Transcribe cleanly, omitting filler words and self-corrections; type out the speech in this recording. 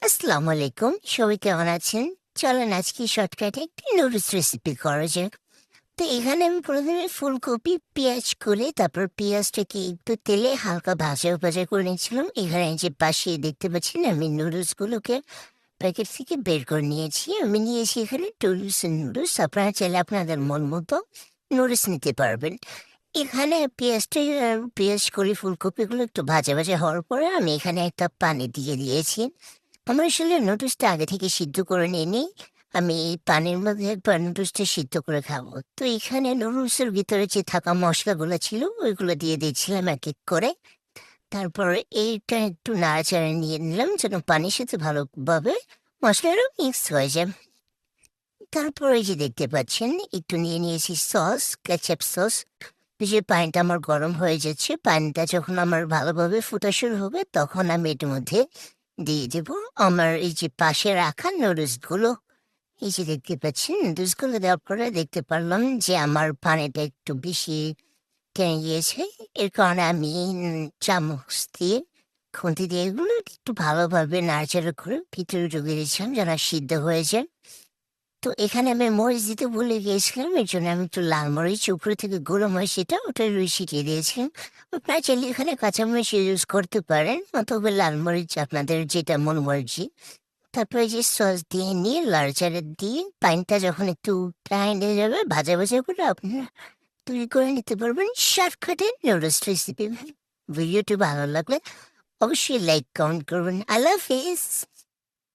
আসসালামু আলাইকুম। সবাই কেমন আছেন? চলেন আজকে শর্টকাটে একটি নুডলস রেসিপি করা যাক। তো এখানে আমি প্রথমে ফুলকপি, পেঁয়াজ করে তারপর পেঁয়াজটাকে একটু তেলে হালকা ভাজা করে নিয়েছিলাম। এখানে এই যে পাশে দেখতে পাচ্ছেন আমি নুডলসগুলোকে প্যাকেট থেকে বের করে নিয়েছি। আমি নিয়েছি এখানে টুলুসের নুডলস। আপনারা চাইলে আপনাদের মন মতো নুডলস নিতে পারবেন। এখানে পেঁয়াজ করে ফুলকপিগুলো একটু ভাজা হওয়ার পরে আমি এখানে একটা পানি দিয়ে দিয়েছি। আমার আসলে নুডলসটা আগে থেকে সিদ্ধ করে নিইনি। আমি এই পানির মধ্যে একবার নুডলসটা সিদ্ধ করে খাবো। তো এখানে নুডলসের ভিতরে যে থাকা মসলাগুলো ছিল ওইগুলো দিয়ে দিয়েছিলাম এক করে। তারপর এইটা একটু নাড়াচাড়া নিয়ে নিলাম যেন পানির সাথে ভালোভাবে মশলাটা মিক্স হয়ে যায়। তারপর এই যে দেখতে পাচ্ছেন একটু নিয়ে নিয়েছি সস, কেচাপ সস। এই যে পানিটা আমার গরম হয়ে যাচ্ছে, পানিটা যখন আমার ভালোভাবে ফুটা শুরু হবে তখন আমি এটার মধ্যে দিয়ে দেবো আমার এই যে পাশে রাখা নুডলসগুলো। এই যে দেখতে পাচ্ছেন নুডলসগুলো দেওয়ার পরে দেখতে পারলাম যে আমার পানিটা একটু বেশি টেনে গিয়েছে। এর কারণে আমি চামচ দিয়ে খুন্তি দিয়ে এগুলো একটু ভালোভাবে নাড়াচাড়া করে ভিতরে ঢুকিয়ে দিয়েছিলাম যেন সিদ্ধ হয়ে যায়। তো এখানে আমি মরিচ দিতে ভুলে গিয়েছিলাম। এর জন্য আমি একটু লাল মরিচ উপরে থেকে গুঁড়ো মরিচ ওটা ছিটিয়ে দিয়েছিলাম। আপনারা চাইলে এখানে কাঁচামরিচ ইউজ করতে পারেন অথবা লাল মরিচ আপনাদের যেটা মন মর্জি। তারপরে যে সস দিয়ে নিয়ে লাড়াচাড়া দিয়ে পানিটা যখন একটু টাইনে যাবে ভাজা করে আপনারা তৈরি করে নিতে পারবেন শর্টকাটে নুডলস রেসিপি। ভিডিওটি ভালো লাগলে অবশ্যই লাইক কমেন্ট করবেন। আল্লাহ হাফেজ।